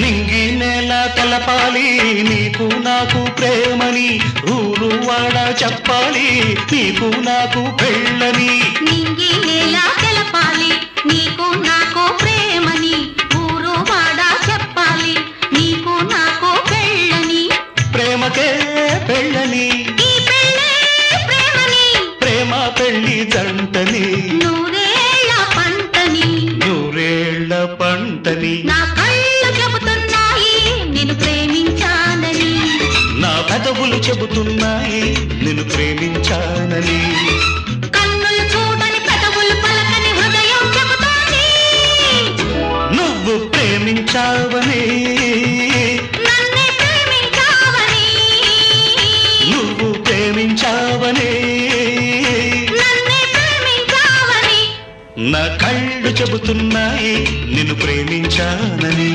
నింగి నేల తెలపాలి నీకు నాకు ప్రేమని, ఊరు వాడ చెప్పాలి నీకు నాకు పెళ్ళని. నింగి నేల తెలపాలి నీకు నాకు ప్రేమని, ఊరు వాడ చెప్పాలి నీకు నాకు పెళ్ళని. ప్రేమకే పెళ్ళని, ఈ పెళ్ళే ప్రేమని, ప్రేమ పెళ్ళి జంటని, నూరేళ్ల పంటని, నూరేళ్ల పంటని. నా కళ్ళు చెబుతున్నాయి నిన్ను ప్రేమించానని, నా పెదవులు చెబుతున్నాయి నిన్ను ప్రేమించానని. కన్నులు చూడని పెదవులు పలకని హృదయం చెబుతోంది నువ్వు ప్రేమించావని, నన్నే ప్రేమించావని, నువ్వు ప్రేమించావని, నన్నే ప్రేమించావని. నా కళ్ళు చెబుతున్నాయి నిన్ను ప్రేమించానని.